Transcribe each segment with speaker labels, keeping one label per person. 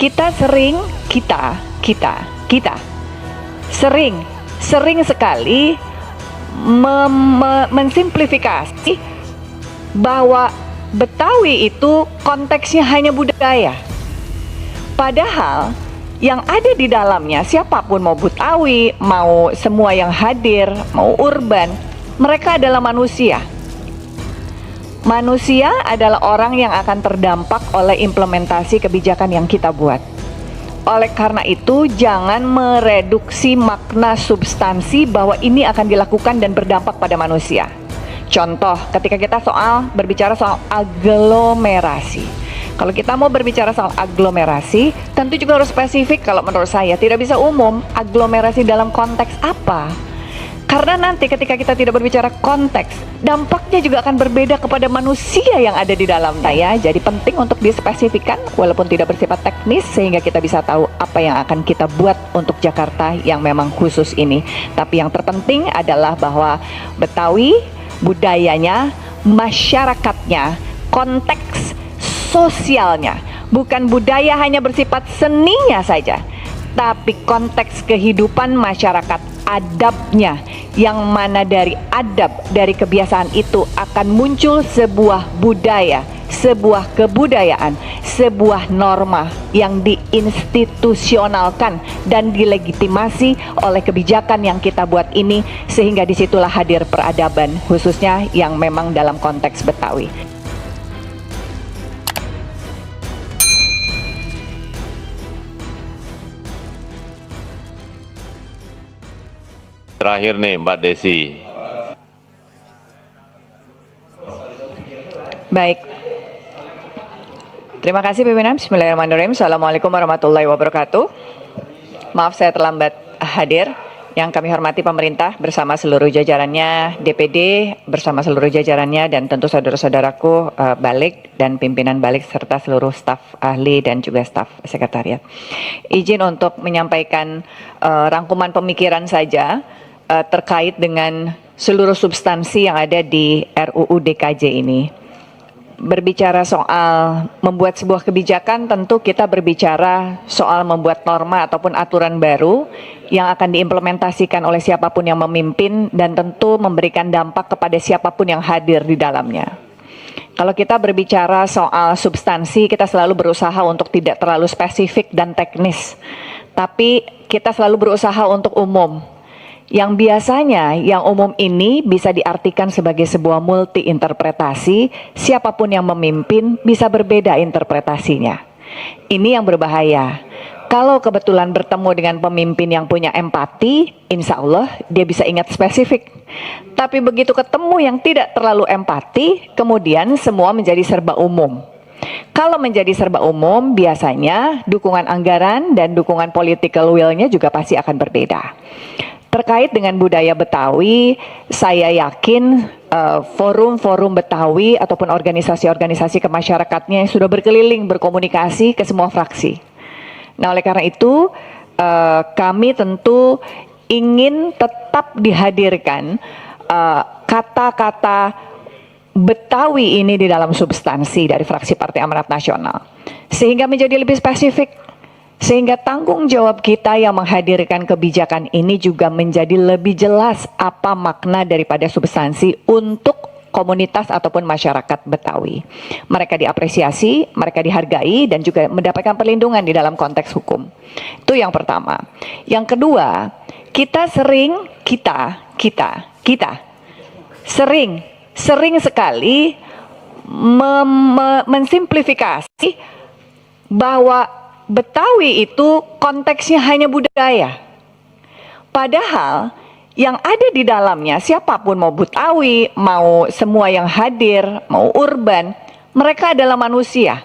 Speaker 1: Kita sering sekali mensimplifikasi bahwa Betawi itu konteksnya hanya budaya. Padahal yang ada di dalamnya, siapapun, mau Betawi, mau semua yang hadir, mau urban, mereka adalah manusia. Manusia adalah orang yang akan terdampak oleh implementasi kebijakan yang kita buat. Oleh karena itu, jangan mereduksi makna substansi bahwa ini akan dilakukan dan berdampak pada manusia. Contoh, ketika kita berbicara soal aglomerasi. Kalau kita mau berbicara soal aglomerasi, tentu juga harus spesifik kalau menurut saya. Tidak bisa umum, aglomerasi dalam konteks apa? Karena nanti ketika kita tidak berbicara konteks, dampaknya juga akan berbeda kepada manusia yang ada di dalamnya ya. Jadi penting untuk dispesifikkan walaupun tidak bersifat teknis sehingga kita bisa tahu apa yang akan kita buat untuk Jakarta yang memang khusus ini. Tapi yang terpenting adalah bahwa Betawi, budayanya, masyarakatnya, konteks sosialnya, bukan budaya hanya bersifat seninya saja, tapi konteks kehidupan masyarakat, adabnya, yang mana dari adab, dari kebiasaan itu akan muncul sebuah budaya, sebuah kebudayaan, sebuah norma yang diinstitusionalkan dan dilegitimasi oleh kebijakan yang kita buat ini, sehingga disitulah hadir peradaban, khususnya yang memang dalam konteks Betawi.
Speaker 2: Terakhir nih Mbak Desi.
Speaker 1: Baik. Terima kasih pimpinan. Bismillahirrahmanirrahim. Assalamualaikum warahmatullahi wabarakatuh. Maaf saya terlambat hadir. Yang kami hormati pemerintah bersama seluruh jajarannya, DPD bersama seluruh jajarannya, dan tentu saudara-saudaraku Balik dan pimpinan Balik serta seluruh staf ahli dan juga staf sekretariat. Izin untuk menyampaikan rangkuman pemikiran saja terkait dengan seluruh substansi yang ada di RUU DKJ ini. Berbicara soal membuat sebuah kebijakan, tentu kita berbicara soal membuat norma ataupun aturan baru yang akan diimplementasikan oleh siapapun yang memimpin dan tentu memberikan dampak kepada siapapun yang hadir di dalamnya. Kalau kita berbicara soal substansi, kita selalu berusaha untuk tidak terlalu spesifik dan teknis, tapi kita selalu berusaha untuk umum. Yang biasanya yang umum ini bisa diartikan sebagai sebuah multi interpretasi, siapapun yang memimpin bisa berbeda interpretasinya. Ini yang berbahaya. Kalau kebetulan bertemu dengan pemimpin yang punya empati, insya Allah dia bisa ingat spesifik. Tapi begitu ketemu yang tidak terlalu empati, kemudian semua menjadi serba umum. Kalau menjadi serba umum, biasanya dukungan anggaran dan dukungan political will-nya juga pasti akan berbeda. Terkait dengan budaya Betawi, saya yakin forum-forum Betawi ataupun organisasi-organisasi kemasyarakatnya yang sudah berkeliling berkomunikasi ke semua fraksi. Nah, oleh karena itu kami tentu ingin tetap dihadirkan kata-kata Betawi ini di dalam substansi dari fraksi Partai Amanat Nasional, sehingga menjadi lebih spesifik. Sehingga tanggung jawab kita yang menghadirkan kebijakan ini juga menjadi lebih jelas apa makna daripada substansi untuk komunitas ataupun masyarakat Betawi. Mereka diapresiasi, mereka dihargai, dan juga mendapatkan perlindungan di dalam konteks hukum. Itu yang pertama. Yang kedua, kita sering sekali mensimplifikasi bahwa Betawi itu konteksnya hanya budaya. Padahal yang ada di dalamnya, siapapun, mau Betawi, mau semua yang hadir, mau urban, mereka adalah manusia.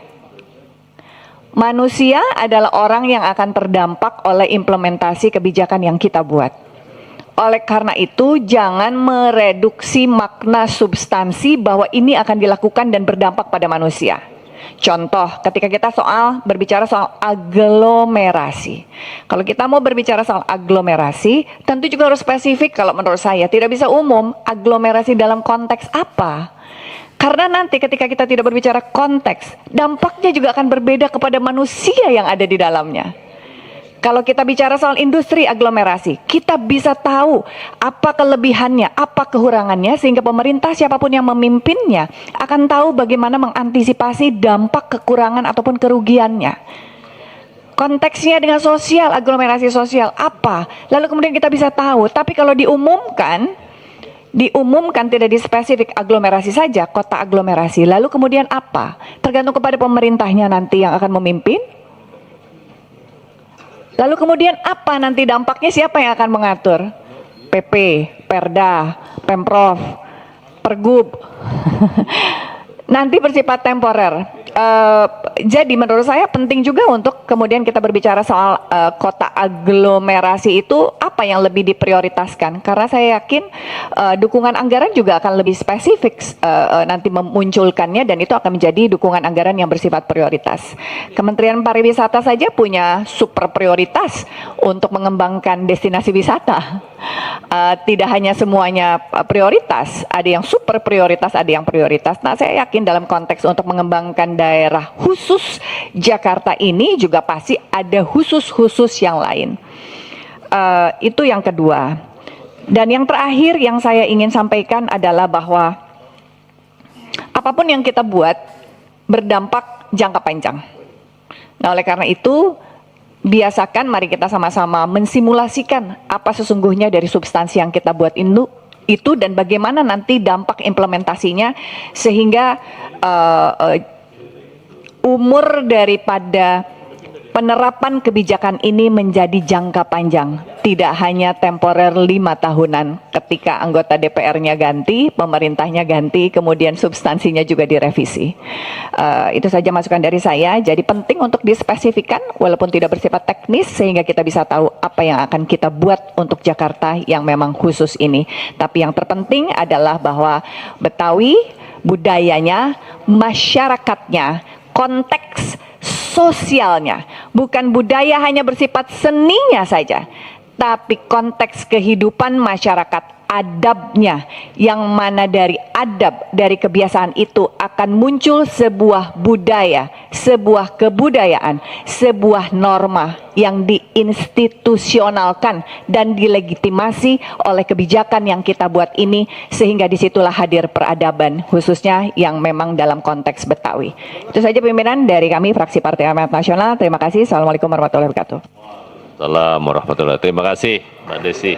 Speaker 1: Manusia adalah orang yang akan terdampak oleh implementasi kebijakan yang kita buat. Oleh karena itu, jangan mereduksi makna substansi bahwa ini akan dilakukan dan berdampak pada manusia. Contoh, ketika kita berbicara soal aglomerasi. Kalau kita mau berbicara soal aglomerasi, tentu juga harus spesifik kalau menurut saya. Tidak bisa umum, aglomerasi dalam konteks apa? Karena nanti ketika kita tidak berbicara konteks, dampaknya juga akan berbeda kepada manusia yang ada di dalamnya. Kalau kita bicara soal industri aglomerasi, kita bisa tahu apa kelebihannya, apa kekurangannya, sehingga pemerintah siapapun yang memimpinnya akan tahu bagaimana mengantisipasi dampak kekurangan ataupun kerugiannya. Konteksnya dengan sosial, aglomerasi sosial apa? Lalu kemudian kita bisa tahu. Tapi kalau diumumkan tidak di spesifik aglomerasi saja, kota aglomerasi. Lalu kemudian apa? Tergantung kepada pemerintahnya nanti yang akan memimpin. Lalu kemudian apa nanti dampaknya, siapa yang akan mengatur? PP, Perda, Pemprov, Pergub. Nanti bersifat temporer. Jadi menurut saya penting juga untuk kemudian kita berbicara soal kota aglomerasi itu apa yang lebih diprioritaskan, karena saya yakin dukungan anggaran juga akan lebih spesifik nanti memunculkannya, dan itu akan menjadi dukungan anggaran yang bersifat prioritas. Kementerian Pariwisata saja punya super prioritas untuk mengembangkan destinasi wisata. Tidak hanya semuanya prioritas, ada yang super prioritas, ada yang prioritas. Nah, saya yakin dalam konteks untuk mengembangkan daerah khusus Jakarta ini juga pasti ada khusus-khusus yang lain. Itu yang kedua. Dan yang terakhir yang saya ingin sampaikan adalah bahwa apapun yang kita buat berdampak jangka panjang. Nah, oleh karena itu biasakan mari kita sama-sama mensimulasikan apa sesungguhnya dari substansi yang kita buat itu dan bagaimana nanti dampak implementasinya, sehingga umur daripada penerapan kebijakan ini menjadi jangka panjang, tidak hanya temporer 5 tahunan ketika anggota DPR-nya ganti, pemerintahnya ganti, kemudian substansinya juga direvisi. Itu saja masukan dari saya. Jadi penting untuk dispesifikan walaupun tidak bersifat teknis, sehingga kita bisa tahu apa yang akan kita buat untuk Jakarta yang memang khusus ini. Tapi yang terpenting adalah bahwa Betawi, budayanya, masyarakatnya, konteks sosialnya, bukan budaya hanya bersifat seninya saja, tapi konteks kehidupan masyarakat, adabnya, yang mana dari adab, dari kebiasaan itu akan muncul sebuah budaya, sebuah kebudayaan, sebuah norma yang diinstitusionalkan dan dilegitimasi oleh kebijakan yang kita buat ini, sehingga disitulah hadir peradaban, khususnya yang memang dalam konteks Betawi. Itu saja pimpinan dari kami, fraksi Partai Amanat Nasional. Terima kasih. Assalamualaikum warahmatullahi wabarakatuh.
Speaker 2: Assalamualaikum warahmatullahi wabarakatuh. Terima kasih, Mbak Desi.